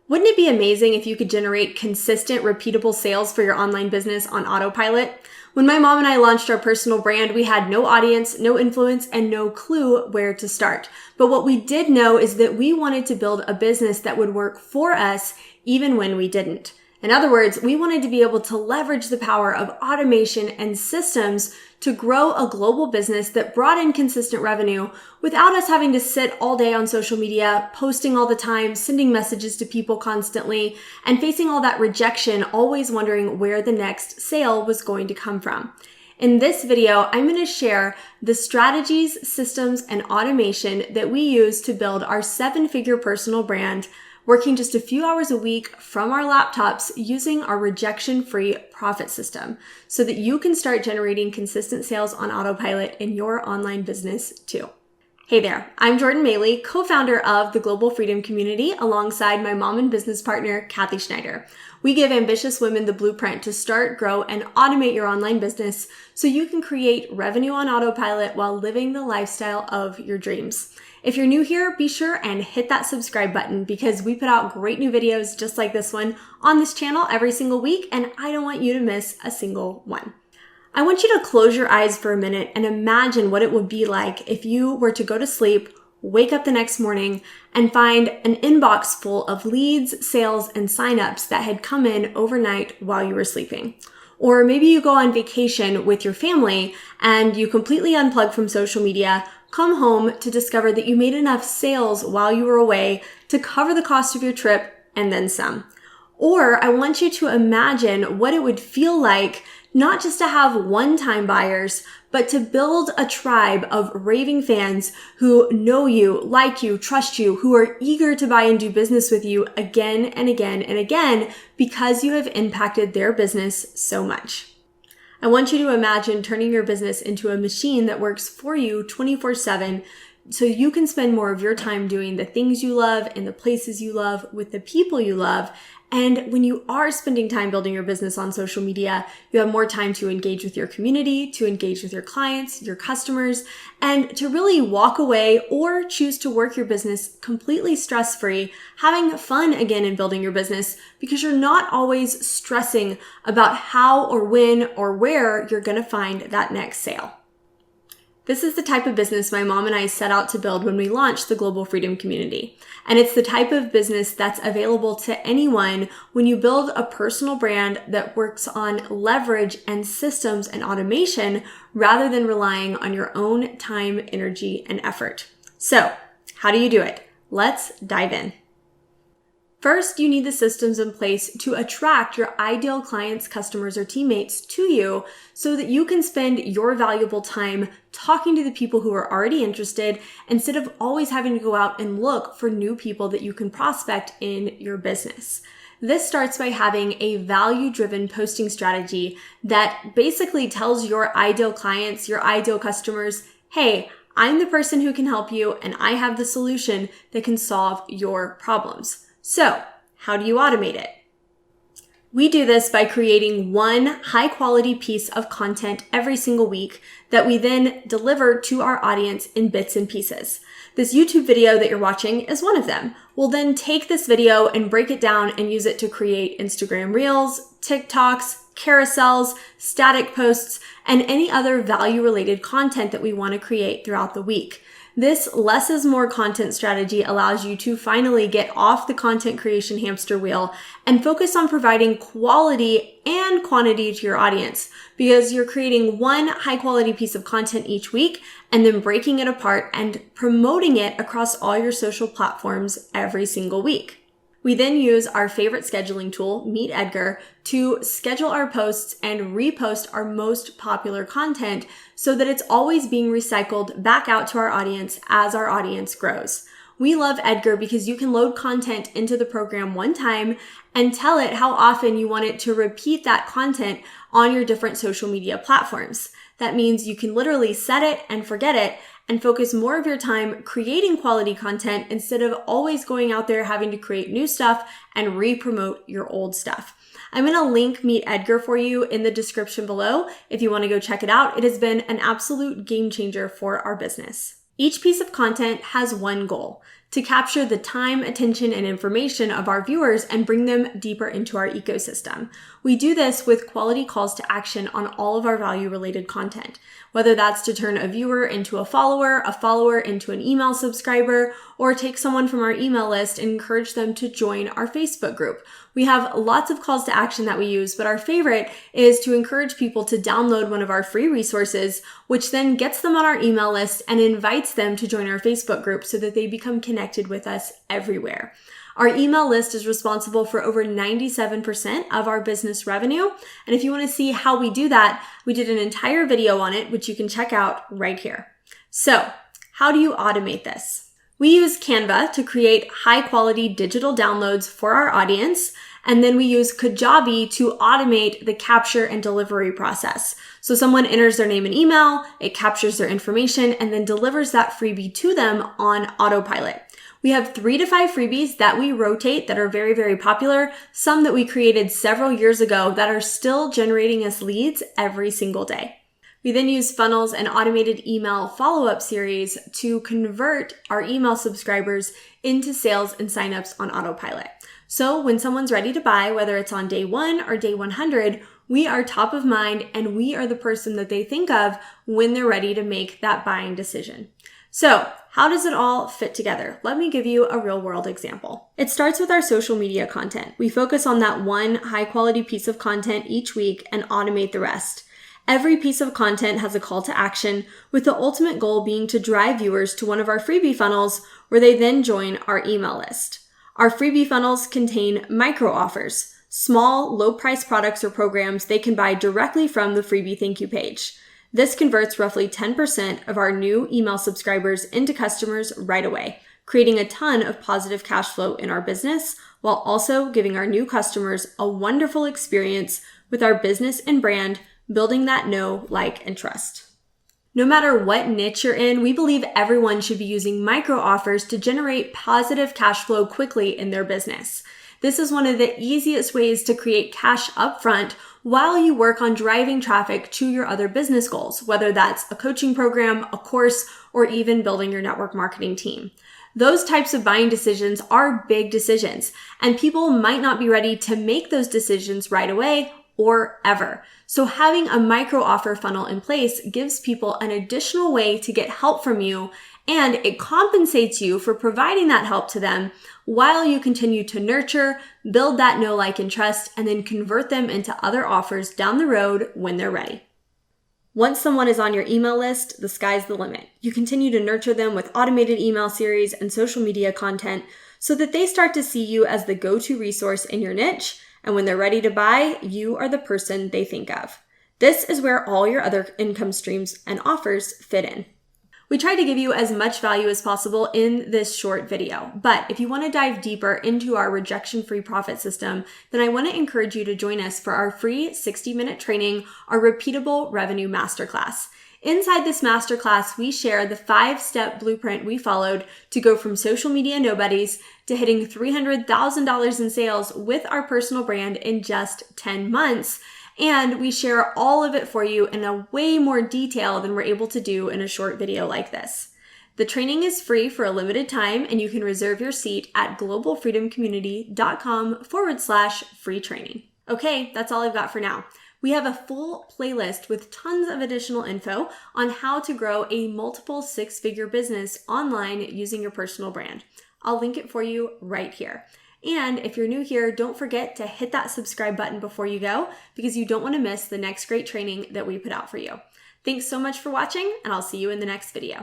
Wouldn't it be amazing if you could generate consistent, repeatable sales for your online business on Autopilot? When my mom and I launched our personal brand, we had no audience, no influence, and no clue where to start. But what we did know is that we wanted to build a business that would work for us even when we didn't. In other words, we wanted to be able to leverage the power of automation and systems to grow a global business that brought in consistent revenue without us having to sit all day on social media, posting all the time, sending messages to people constantly, and facing all that rejection, always wondering where the next sale was going to come from. In this video, I'm going to share the strategies, systems, and automation that we use to build our 7-figure personal brand, working just a few hours a week from our laptops using our rejection-free profit system so that you can start generating consistent sales on Autopilot in your online business too. Hey there, I'm Jordan Maylea, co-founder of the Global Freedom Community alongside my mom and business partner, Kathy Schneider. We give ambitious women the blueprint to start, grow, and automate your online business so you can create revenue on Autopilot while living the lifestyle of your dreams. If you're new here, be sure and hit that subscribe button because we put out great new videos just like this one on this channel every single week, and I don't want you to miss a single one. I want you to close your eyes for a minute and imagine what it would be like if you were to go to sleep, wake up the next morning, and find an inbox full of leads, sales, and signups that had come in overnight while you were sleeping. Or maybe you go on vacation with your family and you completely unplug from social media, come home to discover that you made enough sales while you were away to cover the cost of your trip and then some. Or I want you to imagine what it would feel like not just to have one-time buyers, but to build a tribe of raving fans who know you, like you, trust you, who are eager to buy and do business with you again and again and again because you have impacted their business so much. I want you to imagine turning your business into a machine that works for you 24/7 so you can spend more of your time doing the things you love in the places you love with the people you love. And when you are spending time building your business on social media, you have more time to engage with your community, to engage with your clients, your customers, and to really walk away or choose to work your business completely stress-free, having fun again in building your business because you're not always stressing about how or when or where you're going to find that next sale. This is the type of business my mom and I set out to build when we launched the Global Freedom Community. And it's the type of business that's available to anyone when you build a personal brand that works on leverage and systems and automation rather than relying on your own time, energy, and effort. So, how do you do it? Let's dive in. First, you need the systems in place to attract your ideal clients, customers, or teammates to you so that you can spend your valuable time talking to the people who are already interested instead of always having to go out and look for new people that you can prospect in your business. This starts by having a value-driven posting strategy that basically tells your ideal clients, your ideal customers, hey, I'm the person who can help you and I have the solution that can solve your problems. So, how do you automate it? We do this by creating one high-quality piece of content every single week that we then deliver to our audience in bits and pieces. This YouTube video that you're watching is one of them. We'll then take this video and break it down and use it to create Instagram Reels, TikToks, carousels, static posts, and any other value-related content that we want to create throughout the week. This less is more content strategy allows you to finally get off the content creation hamster wheel and focus on providing quality and quantity to your audience because you're creating one high quality piece of content each week and then breaking it apart and promoting it across all your social platforms every single week. We then use our favorite scheduling tool, Meet Edgar, to schedule our posts and repost our most popular content so that it's always being recycled back out to our audience as our audience grows. We love Edgar because you can load content into the program one time and tell it how often you want it to repeat that content on your different social media platforms. That means you can literally set it and forget it and focus more of your time creating quality content instead of always going out there having to create new stuff and re-promote your old stuff. I'm going to link Meet Edgar for you in the description below if you want to go check it out. It has been an absolute game changer for our business. Each piece of content has one goal, to capture the time, attention, and information of our viewers and bring them deeper into our ecosystem. We do this with quality calls to action on all of our value-related content, whether that's to turn a viewer into a follower into an email subscriber, or take someone from our email list and encourage them to join our Facebook group. We have lots of calls to action that we use, but our favorite is to encourage people to download one of our free resources, which then gets them on our email list and invites them to join our Facebook group so that they become connected with us everywhere. Our email list is responsible for over 97% of our business revenue. And if you want to see how we do that, we did an entire video on it, which you can check out right here. So, how do you automate this? We use Canva to create high-quality digital downloads for our audience, and then we use Kajabi to automate the capture and delivery process. So someone enters their name and email, it captures their information, and then delivers that freebie to them on Autopilot. We have 3 to 5 freebies that we rotate that are very, very popular, some that we created several years ago that are still generating us leads every single day. We then use funnels and automated email follow-up series to convert our email subscribers into sales and signups on Autopilot. So when someone's ready to buy, whether it's on day 1 or day 100, we are top of mind and we are the person that they think of when they're ready to make that buying decision. So how does it all fit together? Let me give you a real world example. It starts with our social media content. We focus on that one high quality piece of content each week and automate the rest. Every piece of content has a call to action, with the ultimate goal being to drive viewers to one of our freebie funnels where they then join our email list. Our freebie funnels contain micro offers, small, low price products or programs they can buy directly from the freebie thank you page. This converts roughly 10% of our new email subscribers into customers right away, creating a ton of positive cash flow in our business, while also giving our new customers a wonderful experience with our business and brand, building that know, like, and trust. No matter what niche you're in, we believe everyone should be using micro offers to generate positive cash flow quickly in their business. This is one of the easiest ways to create cash upfront while you work on driving traffic to your other business goals, whether that's a coaching program, a course, or even building your network marketing team. Those types of buying decisions are big decisions, and people might not be ready to make those decisions right away or ever. So having a micro offer funnel in place gives people an additional way to get help from you, and it compensates you for providing that help to them while you continue to nurture, build that know, like, and trust, and then convert them into other offers down the road when they're ready. Once someone is on your email list, the sky's the limit. You continue to nurture them with automated email series and social media content so that they start to see you as the go-to resource in your niche. And when they're ready to buy, you are the person they think of. This is where all your other income streams and offers fit in. We try to give you as much value as possible in this short video, but if you want to dive deeper into our rejection-free profit system, then I want to encourage you to join us for our free 60-minute training, our repeatable revenue masterclass. Inside this masterclass, we share the 5-step blueprint we followed to go from social media nobodies to hitting $300,000 in sales with our personal brand in just 10 months. And we share all of it for you in a way more detail than we're able to do in a short video like this. The training is free for a limited time, and you can reserve your seat at globalfreedomcommunity.com/free training. Okay, that's all I've got for now. We have a full playlist with tons of additional info on how to grow a multiple 6-figure business online using your personal brand. I'll link it for you right here. And if you're new here, don't forget to hit that subscribe button before you go, because you don't want to miss the next great training that we put out for you. Thanks so much for watching, and I'll see you in the next video.